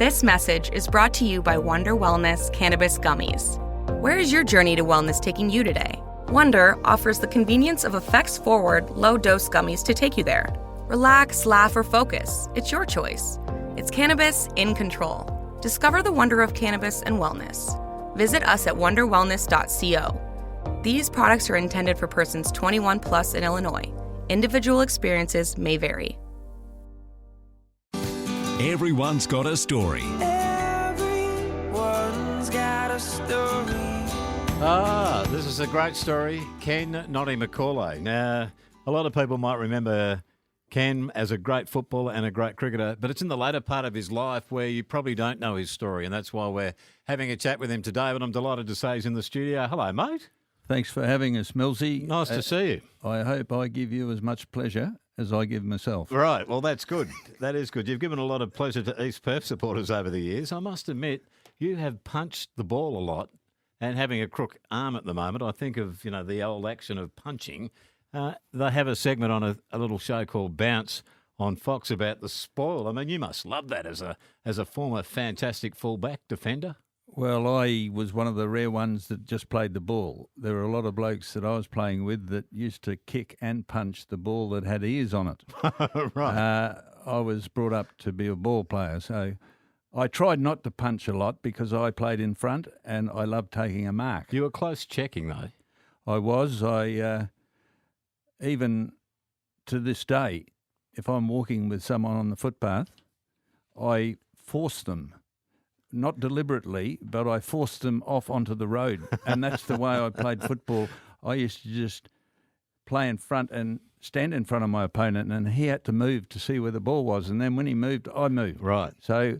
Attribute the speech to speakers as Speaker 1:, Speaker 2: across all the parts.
Speaker 1: This message is brought to you by Wonder Wellness Cannabis Gummies. Where is your journey to wellness taking you today? Wonder offers the convenience of effects-forward, low-dose gummies to take you there. Relax, laugh, or focus. It's your choice. It's cannabis in control. Discover the wonder of cannabis and wellness. Visit us at wonderwellness.co. These products are intended for persons 21 plus in Illinois. Individual experiences may vary.
Speaker 2: Everyone's got a story.
Speaker 3: Everyone's got a story.
Speaker 4: This is a great story. Ken Noddy McCauley. Now, a lot of people might remember Ken as a great footballer and a great cricketer, but it's in the later part of his life where you probably don't know his story, and that's why we're having a chat with him today. But I'm delighted to say he's in the studio. Hello, mate.
Speaker 5: Thanks for having us, Millsy.
Speaker 4: Nice to see you.
Speaker 5: I hope I give you as much pleasure as I give myself.
Speaker 4: Right, well, that's good. That is good. You've given a lot of pleasure to East Perth supporters over the years. I must admit, you have punched the ball a lot, and having a crook arm at the moment, I think of, the old action of punching. They have a segment on a little show called Bounce on Fox about the spoil. I mean, you must love that as a former fantastic fullback defender.
Speaker 5: Well, I was one of the rare ones that just played the ball. There were a lot of blokes that I was playing with that used to kick and punch the ball that had ears on it.
Speaker 4: Right.
Speaker 5: I was brought up to be a ball player, so I tried not to punch a lot because I played in front and I loved taking a mark.
Speaker 4: You were close checking, though.
Speaker 5: I was. Even to this day, if I'm walking with someone on the footpath, I force them. Not deliberately, but I forced them off onto the road. And that's the way I played football. I used to just play in front and stand in front of my opponent, and he had to move to see where the ball was. And then when he moved, I moved.
Speaker 4: Right.
Speaker 5: So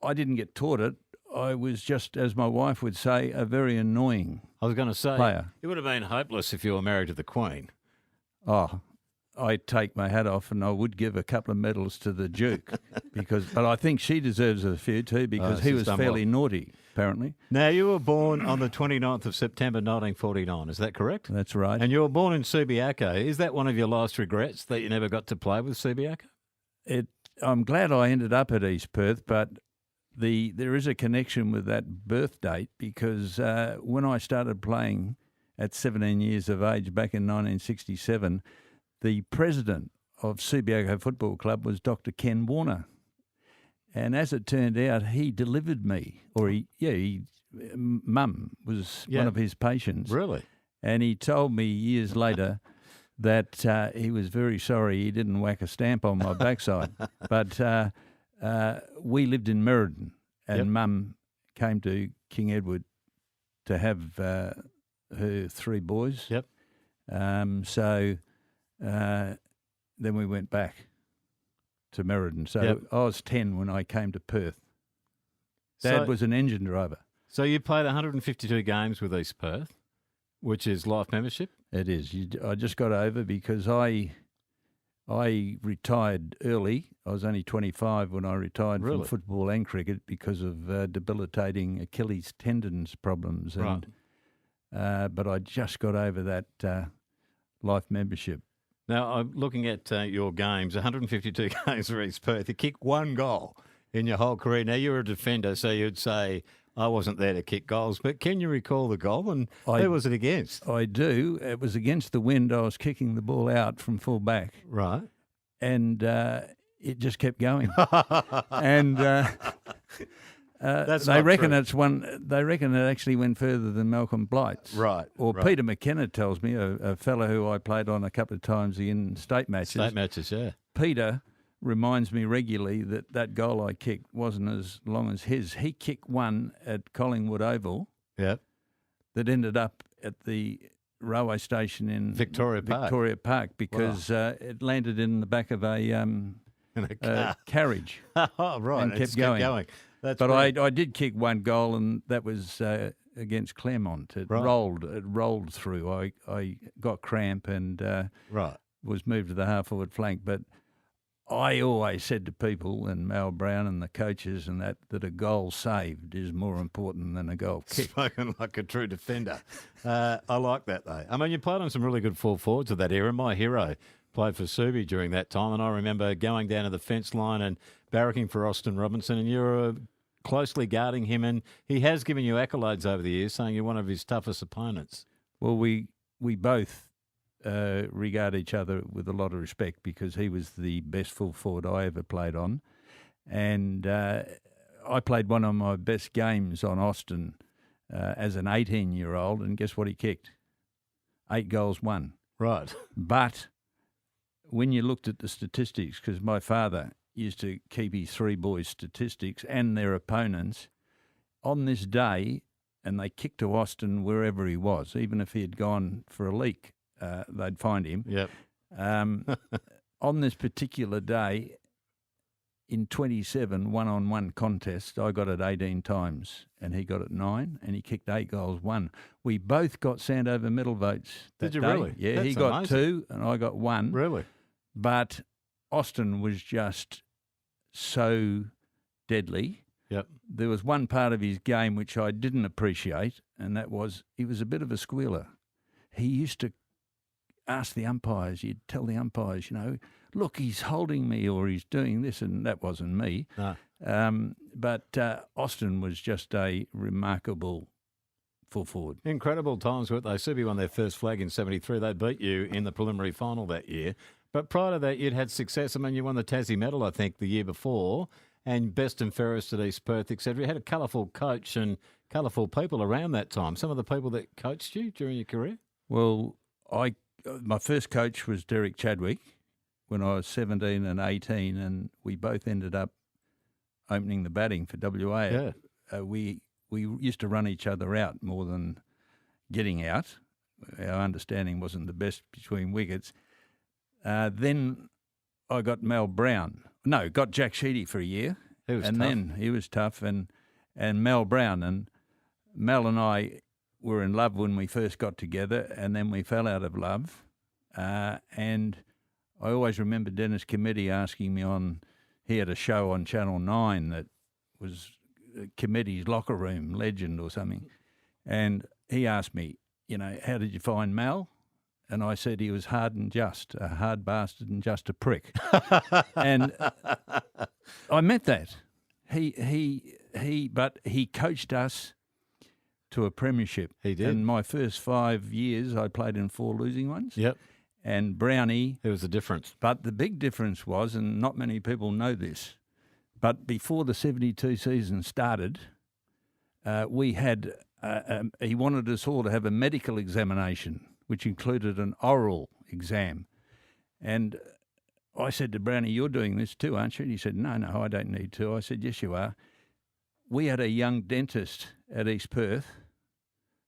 Speaker 5: I didn't get taught it. I was just, as my wife would say, a very annoying
Speaker 4: I was going to say,
Speaker 5: player.
Speaker 4: It would have been hopeless if you were married to the Queen.
Speaker 5: Oh, I'd take my hat off and I would give a couple of medals to the Duke, but I think she deserves a few too because he was fairly naughty, apparently.
Speaker 4: Now, you were born on the 29th of September 1949, is that correct?
Speaker 5: That's right.
Speaker 4: And you were born in Subiaco. Is that one of your last regrets, that you never got to play with Subiaco?
Speaker 5: I'm glad I ended up at East Perth, but there is a connection with that birth date because when I started playing at 17 years of age back in 1967, the president of Subiaco Football Club was Dr. Ken Warner. And as it turned out, he delivered me, Mum was one of his patients.
Speaker 4: Really?
Speaker 5: And he told me years later that he was very sorry he didn't whack a stamp on my backside. But we lived in Merredin, and Mum came to King Edward to have her 3 boys.
Speaker 4: Yep.
Speaker 5: Then we went back to Merredin. So I was 10 when I came to Perth. Dad was an engine driver.
Speaker 4: So you played 152 games with East Perth, which is life membership?
Speaker 5: It is. I just got over because I retired early. I was only 25 when I retired from football and cricket because of debilitating Achilles tendons problems. And, but I just got over that life membership.
Speaker 4: Now, I'm looking at your games, 152 games for East Perth. You kicked 1 goal in your whole career. Now, you're a defender, so you'd say, I wasn't there to kick goals. But can you recall the goal, and who was it against?
Speaker 5: I do. It was against the wind. I was kicking the ball out from full back.
Speaker 4: Right.
Speaker 5: And it just kept going. And they reckon it actually went further than Malcolm Blight's.
Speaker 4: Right.
Speaker 5: Or Peter McKenna tells me, a fellow who I played on a couple of times in state matches.
Speaker 4: State matches, yeah.
Speaker 5: Peter reminds me regularly that goal I kicked wasn't as long as his. He kicked one at Collingwood Oval.
Speaker 4: Yep.
Speaker 5: That ended up at the railway station in
Speaker 4: Victoria
Speaker 5: Park because it landed in the back of a carriage.
Speaker 4: Oh, right.
Speaker 5: And kept going.
Speaker 4: But
Speaker 5: I did kick 1 goal, and that was against Claremont. It rolled through. I got cramp and was moved to the half-forward flank. But I always said to people, and Mal Brown and the coaches, and that a goal saved is more important than a goal kicked.
Speaker 4: Spoken like a true defender. I like that, though. I mean, you played on some really good full forwards of that era. My hero played for Subi during that time, and I remember going down to the fence line and barracking for Austin Robinson, and you were closely guarding him, and he has given you accolades over the years, saying you're one of his toughest opponents.
Speaker 5: Well, we both regard each other with a lot of respect because he was the best full forward I ever played on. And I played one of my best games on Austin as an 18-year-old, and guess what he kicked? 8 goals, 1.
Speaker 4: Right.
Speaker 5: But when you looked at the statistics, because my father used to keep his 3 boys' statistics and their opponents, on this day, and they kicked to Austin wherever he was, even if he had gone for a leak, they'd find him.
Speaker 4: Yep.
Speaker 5: On this particular day, in 27 one-on-one contests, I got it 18 times and he got it 9, and he kicked 8 goals, 1. We both got Sandover medal votes that
Speaker 4: Did you
Speaker 5: day.
Speaker 4: really?
Speaker 5: Yeah,
Speaker 4: That's
Speaker 5: he got
Speaker 4: amazing.
Speaker 5: 2 and I got 1.
Speaker 4: Really?
Speaker 5: But Austin was just so deadly.
Speaker 4: Yep.
Speaker 5: There was one part of his game which I didn't appreciate, and that was he was a bit of a squealer. He used to ask the umpires, he'd tell the umpires, look, he's holding me or he's doing this, and that wasn't me.
Speaker 4: No.
Speaker 5: But Austin was just a remarkable full forward.
Speaker 4: Incredible times, weren't they? Subi won their first flag in 73. They beat you in the preliminary final that year. But prior to that, you'd had success. I mean, you won the Tassie medal, I think, the year before, and best and fairest at East Perth, etc. You had a colourful coach and colourful people around that time. Some of the people that coached you during your career?
Speaker 5: Well, my first coach was Derek Chadwick when I was 17 and 18, and we both ended up opening the batting for WA.
Speaker 4: Yeah.
Speaker 5: We used to run each other out more than getting out. Our understanding wasn't the best between wickets. Then I got got Jack Sheedy for a year.
Speaker 4: He was
Speaker 5: and
Speaker 4: tough.
Speaker 5: Then he was tough, and Mel Brown. And Mel and I were in love when we first got together, and then we fell out of love. And I always remember Dennis Committee asking me he had a show on Channel 9 that was Committee's locker room legend or something. And he asked me, how did you find Mel? And I said he was hard and just, a hard bastard and just a prick. And I meant that. But he coached us to a premiership.
Speaker 4: He did.
Speaker 5: And my first 5 years, I played in 4 losing ones.
Speaker 4: Yep.
Speaker 5: And Brownie.
Speaker 4: It was the difference.
Speaker 5: But the big difference was, and not many people know this, but before the 72 season started, we had, he wanted us all to have a medical examination, which included an oral exam. And I said to Brownie, you're doing this too, aren't you? And he said, no, I don't need to. I said, yes, you are. We had a young dentist at East Perth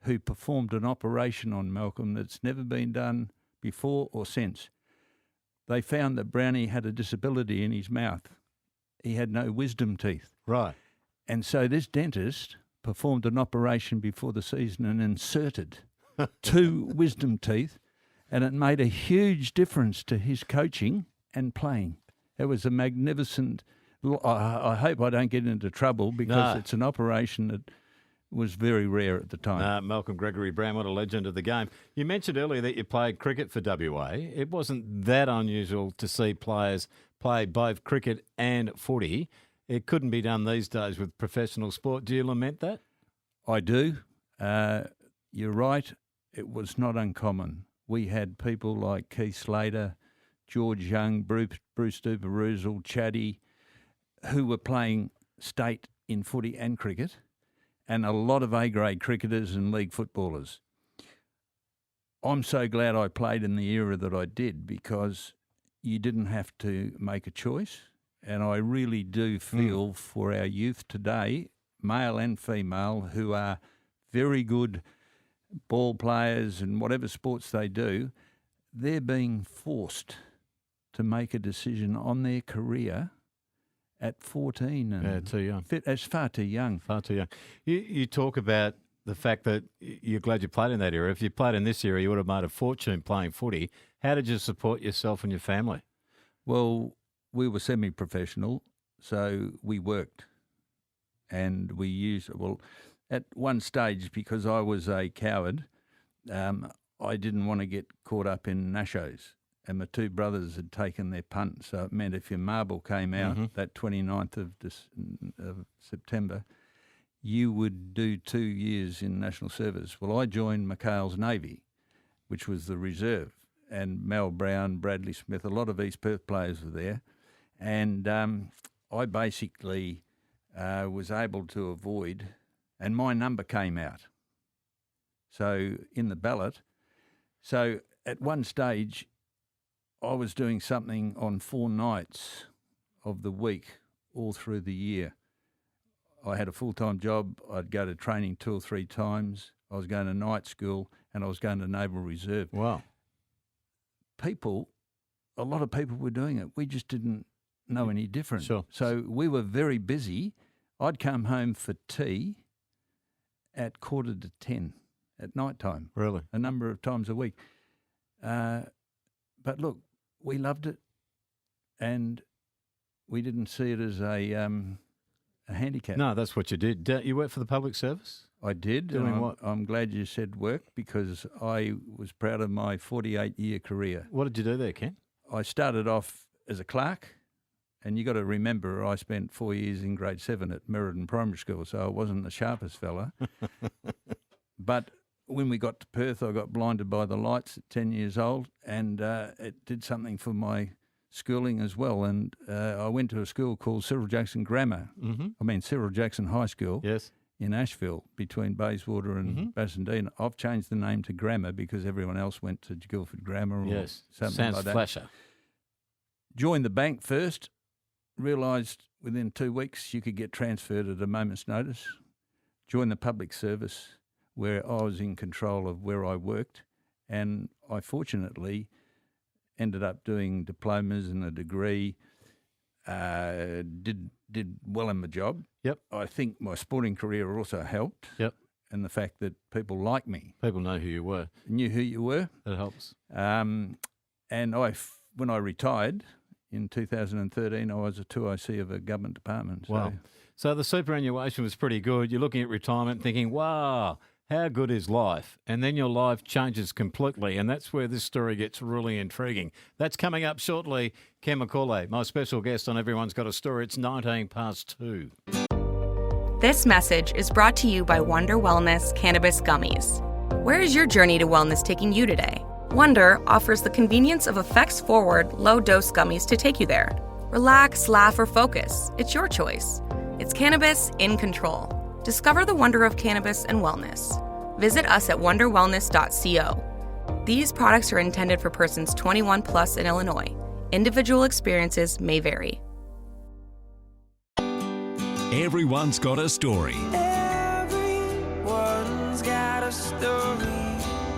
Speaker 5: who performed an operation on Malcolm that's never been done before or since. They found that Brownie had a disability in his mouth. He had no wisdom teeth.
Speaker 4: Right.
Speaker 5: And so this dentist performed an operation before the season and inserted 2 wisdom teeth, and it made a huge difference to his coaching and playing. It was a magnificent... I hope I don't get into trouble because it's an operation that was very rare at the time.
Speaker 4: Malcolm Gregory Brown, what a legend of the game. You mentioned earlier that you played cricket for WA. It wasn't that unusual to see players play both cricket and footy. It couldn't be done these days with professional sport. Do you lament that?
Speaker 5: I do. You're right. It was not uncommon. We had people like Keith Slater, George Young, Bruce Duper-Ruzel, Chaddy, who were playing state in footy and cricket, and a lot of A-grade cricketers and league footballers. I'm so glad I played in the era that I did because you didn't have to make a choice, and I really do feel for our youth today, male and female, who are very good ball players and whatever sports they do, they're being forced to make a decision on their career at 14. And
Speaker 4: too young.
Speaker 5: That's far too young.
Speaker 4: Far too young. You talk about the fact that you're glad you played in that era. If you played in this era, you would have made a fortune playing footy. How did you support yourself and your family?
Speaker 5: Well, we were semi-professional, so we worked. And we used, at one stage, because I was a coward, I didn't want to get caught up in nashos. and my two brothers had taken their punt. So it meant if your marble came out that 29th of September, you would do 2 years in national service. Well, I joined McHale's Navy, which was the reserve, and Mal Brown, Bradley Smith, a lot of East Perth players were there. And I basically was able to avoid, and my number came out. So in the ballot, so at one stage, I was doing something on 4 nights of the week all through the year. I had a full-time job. I'd go to training 2 or 3 times. I was going to night school and I was going to Naval Reserve.
Speaker 4: Wow.
Speaker 5: A lot of people were doing it. We just didn't know any different.
Speaker 4: Sure.
Speaker 5: So we were very busy. I'd come home for tea at 9:45 at night time.
Speaker 4: Really?
Speaker 5: A number of times a week. But look, we loved it and we didn't see it as a handicap.
Speaker 4: No, that's what you did. You worked for the public service?
Speaker 5: I did.
Speaker 4: Doing
Speaker 5: and
Speaker 4: what?
Speaker 5: I'm glad you said work because I was proud of my 48-year career.
Speaker 4: What did you do there, Ken?
Speaker 5: I started off as a clerk, and you got to remember I spent 4 years in grade 7 at Merredin Primary School, so I wasn't the sharpest fella. But when we got to Perth, I got blinded by the lights at 10 years old, and it did something for my schooling as well. And I went to a school called Cyril Jackson Grammar. Cyril Jackson High School.
Speaker 4: Yes.
Speaker 5: In Asheville, between Bayswater and Bassendean. I've changed the name to Grammar because everyone else went to Guildford Grammar or something
Speaker 4: Sounds
Speaker 5: like that.
Speaker 4: flasher.
Speaker 5: Joined the bank first, realised within 2 weeks you could get transferred at a moment's notice. Joined the public service where I was in control of where I worked, and I fortunately ended up doing diplomas and a degree, did well in my job.
Speaker 4: Yep.
Speaker 5: I think my sporting career also helped.
Speaker 4: Yep.
Speaker 5: And the fact that people like me.
Speaker 4: People know who you were.
Speaker 5: Knew who you were.
Speaker 4: That helps.
Speaker 5: And when I retired in 2013, I was a 2IC of a government department. So.
Speaker 4: Wow. So the superannuation was pretty good. You're looking at retirement thinking, wow, how good is life? And then your life changes completely. And that's where this story gets really intriguing. That's coming up shortly. Ken McCauley, my special guest on Everyone's Got a Story. It's 2:19.
Speaker 1: This message is brought to you by Wonder Wellness Cannabis Gummies. Where is your journey to wellness taking you today? Wonder offers the convenience of effects-forward, low-dose gummies to take you there. Relax, laugh, or focus. It's your choice. It's cannabis in control. Discover the wonder of cannabis and wellness. Visit us at wonderwellness.co. These products are intended for persons 21 plus in Illinois. Individual experiences may vary.
Speaker 2: Everyone's got a story.
Speaker 3: Everyone's got a story.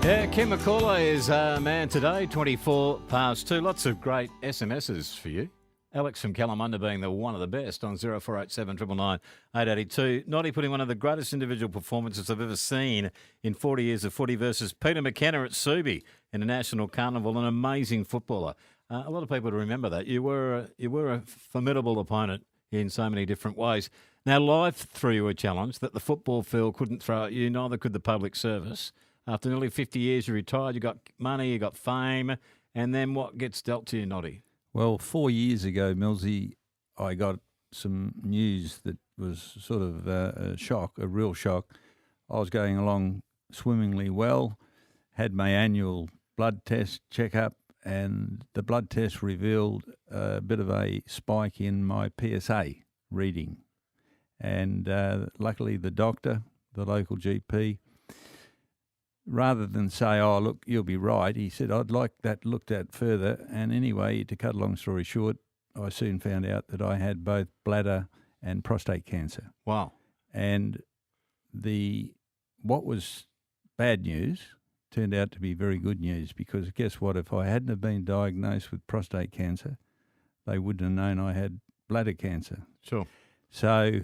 Speaker 4: Yeah, Ken McCauley is our man today, 2:24. Lots of great SMSs for you. Alex from Kalamunda being the one of the best on 0487 999 882. Noddy putting one of the greatest individual performances I've ever seen in 40 years of footy versus Peter McKenna at Subi in a national carnival, an amazing footballer. A lot of people remember that. You were a formidable opponent in so many different ways. Now, life threw you a challenge that the football field couldn't throw at you, neither could the public service. After nearly 50 years, you retired, you got money, you got fame, and then what gets dealt to you, Noddy?
Speaker 5: Well, 4 years ago, Millsy, I got some news that was sort of a shock, a real shock. I was going along swimmingly well, had my annual blood test checkup, and the blood test revealed a bit of a spike in my PSA reading. And luckily the doctor, the local GP, rather than say, oh, look, you'll be right, he said, I'd like that looked at further. And anyway, to cut a long story short, I soon found out that I had both bladder and prostate cancer.
Speaker 4: Wow.
Speaker 5: And what was bad news turned out to be very good news, because guess what? If I hadn't have been diagnosed with prostate cancer, they wouldn't have known I had bladder cancer.
Speaker 4: Sure.
Speaker 5: So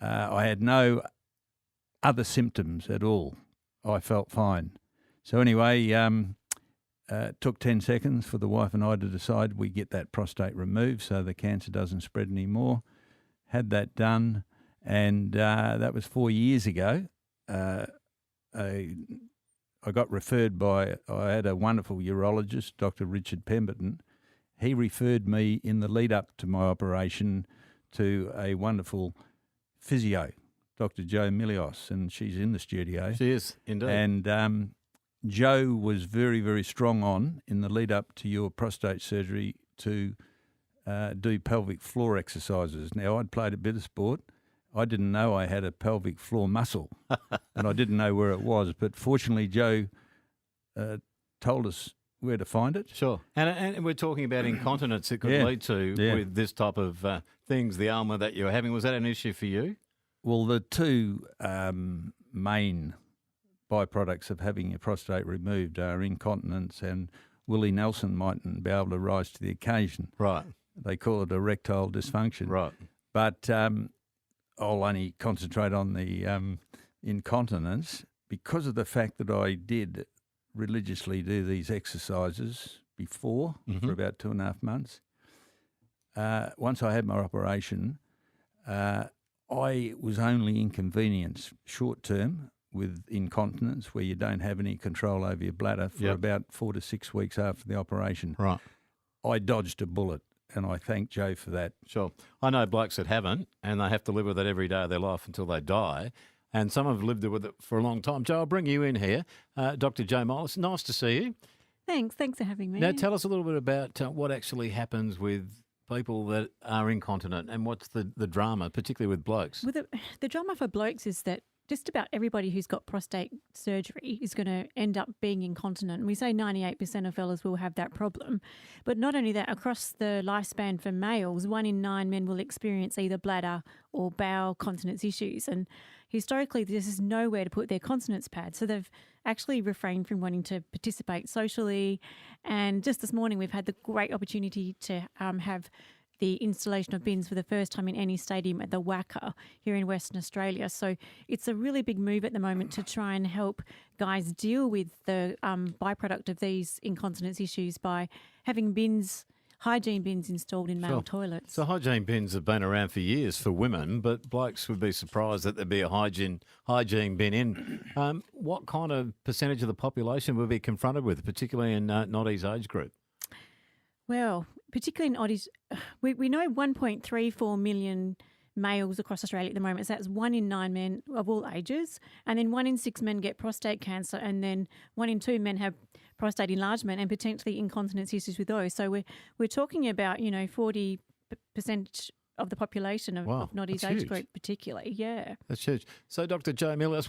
Speaker 5: I had no other symptoms at all. I felt fine. So anyway, it took 10 seconds for the wife and I to decide we get that prostate removed so the cancer doesn't spread anymore. Had that done, and that was 4 years ago. I got referred I had a wonderful urologist, Dr. Richard Pemberton. He referred me in the lead up to my operation to a wonderful physio, Dr. Jo Milios, and she's in the studio.
Speaker 4: She is, indeed.
Speaker 5: And Jo was very, very strong on, in the lead up to your prostate surgery, to do pelvic floor exercises. Now, I'd played a bit of sport. I didn't know I had a pelvic floor muscle, and I didn't know where it was. But fortunately, Jo told us where to find it.
Speaker 4: Sure. And we're talking about incontinence it could lead to with this type of things, the ailment that you're having. Was that an issue for you?
Speaker 5: Well, the two main byproducts of having your prostate removed are incontinence, and Willie Nelson mightn't be able to rise to the occasion.
Speaker 4: Right.
Speaker 5: They call it erectile dysfunction.
Speaker 4: Right.
Speaker 5: But I'll only concentrate on the incontinence because of the fact that I did religiously do these exercises before for about 2.5 months. Once I had my operation, I was only inconvenienced short term with incontinence, where you don't have any control over your bladder, for about 4 to 6 weeks after the operation.
Speaker 4: Right.
Speaker 5: I dodged a bullet, and I thank Jo for that.
Speaker 4: Sure. I know blokes that haven't, and they have to live with it every day of their life until they die. And some have lived with it for a long time. Jo, I'll bring you in here. Dr. Jo Milios, nice to see you.
Speaker 6: Thanks for having me.
Speaker 4: Now, tell us a little bit about what actually happens with people that are incontinent, and what's the drama, particularly with blokes?
Speaker 6: Well, the drama for blokes is that just about everybody who's got prostate surgery is going to end up being incontinent. And we say 98% of fellas will have that problem. But not only that, across the lifespan for males, 1 in 9 men will experience either bladder or bowel continence issues. And historically, this is nowhere to put their continence pad. So they've actually refrained from wanting to participate socially. And just this morning, we've had the great opportunity to have the installation of bins for the first time in any stadium at the WACA here in Western Australia. So it's a really big move at the moment to try and help guys deal with the byproduct of these incontinence issues by having bins, hygiene bins installed in male toilets.
Speaker 4: So hygiene bins have been around for years for women, but blokes would be surprised that there'd be a hygiene bin in. What kind of percentage of the population would be confronted with, particularly in Noddy's age group?
Speaker 6: Well, particularly in Oddies, we know 1.34 million males across Australia at the moment. So that's 1 in 9 men of all ages. And then 1 in 6 men get prostate cancer. And then 1 in 2 men have prostate enlargement and potentially incontinence issues with those. So we're talking about, 40% of the population of Noddy's age group particularly. Yeah.
Speaker 4: That's huge. So Dr. Jo Milios,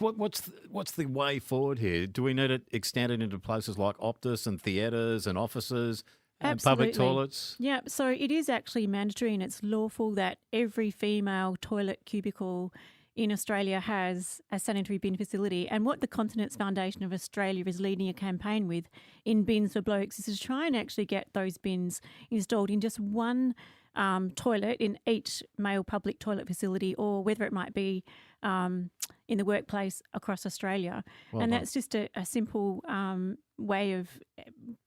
Speaker 4: what's the way forward here? Do we need it extended into places like Optus and theatres and offices?
Speaker 6: Absolutely.
Speaker 4: Public toilets?
Speaker 6: Yeah, so it is actually mandatory and it's lawful that every female toilet cubicle in Australia has a sanitary bin facility. And what the Continence Foundation of Australia is leading a campaign with in bins for blokes is to try and actually get those bins installed in just one toilet in each male public toilet facility, or whether it might be in the workplace across Australia. That's just a simple way of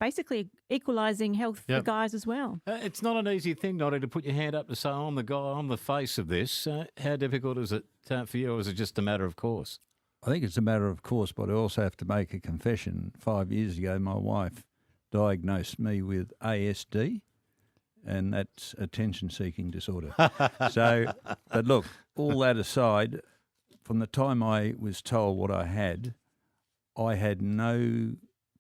Speaker 6: basically equalising health for guys as well.
Speaker 4: It's not an easy thing, Noddy, to put your hand up to say, I'm the guy, I'm the face of this. How difficult is it for you, or is it just a matter of course?
Speaker 5: I think it's a matter of course, but I also have to make a confession. 5 years ago, my wife diagnosed me with ASD, and that's attention-seeking disorder. But look, all that aside, from the time I was told what I had no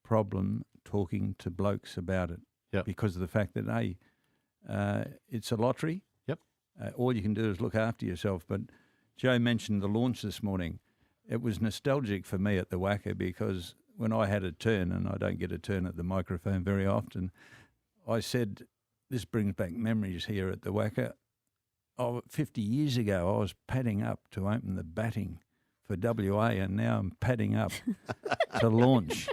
Speaker 5: problem talking to blokes about it because of the fact that, it's a lottery.
Speaker 4: Yep.
Speaker 5: All you can do is look after yourself. But Jo mentioned the launch this morning. It was nostalgic for me at the WACA because when I had a turn, and I don't get a turn at the microphone very often, I said, this brings back memories here at the WACA. 50 years ago, I was padding up to open the batting for WA, and now I'm padding up to launch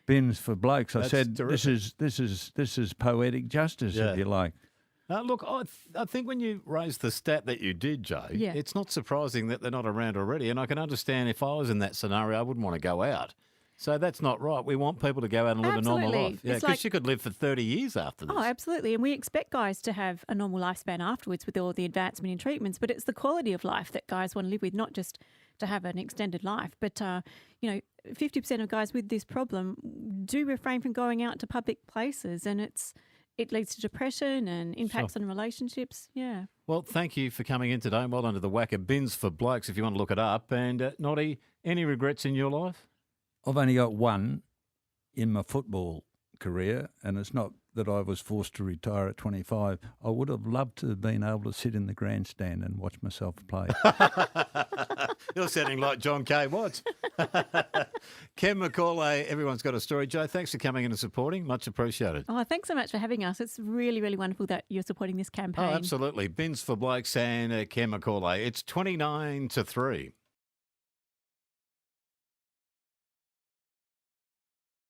Speaker 5: bins for blokes. I said, terrific. This is poetic justice, if you like.
Speaker 4: Look, I think when you raised the stat that you did, Jo, it's not surprising that they're not around already. And I can understand if I was in that scenario, I wouldn't want to go out. So that's not right. We want people to go out and live a normal
Speaker 6: Absolutely.
Speaker 4: life. Yeah,
Speaker 6: It's
Speaker 4: because
Speaker 6: like-
Speaker 4: you could live for 30 years after this.
Speaker 6: Oh, absolutely. And we expect guys to have a normal lifespan afterwards with all the advancement in treatments, but it's the quality of life that guys want to live with, not just to have an extended life. But, 50% of guys with this problem do refrain from going out to public places, and it leads to depression and impacts on relationships. Yeah.
Speaker 4: Well, thank you for coming in today. And well done to the Whacker Bins for Blokes if you want to look it up. And Noddy, any regrets in your life?
Speaker 5: I've only got one in my football career, and it's not that I was forced to retire at 25. I would have loved to have been able to sit in the grandstand and watch myself play.
Speaker 4: You're sounding like John K. Watts. Ken McCauley, everyone's got a story. Joe, thanks for coming in and supporting. Much appreciated.
Speaker 6: Oh, thanks so much for having us. It's really, really wonderful that you're supporting this campaign.
Speaker 4: Oh, absolutely. Bins for Blokes and Ken McCauley. It's 29 to 3.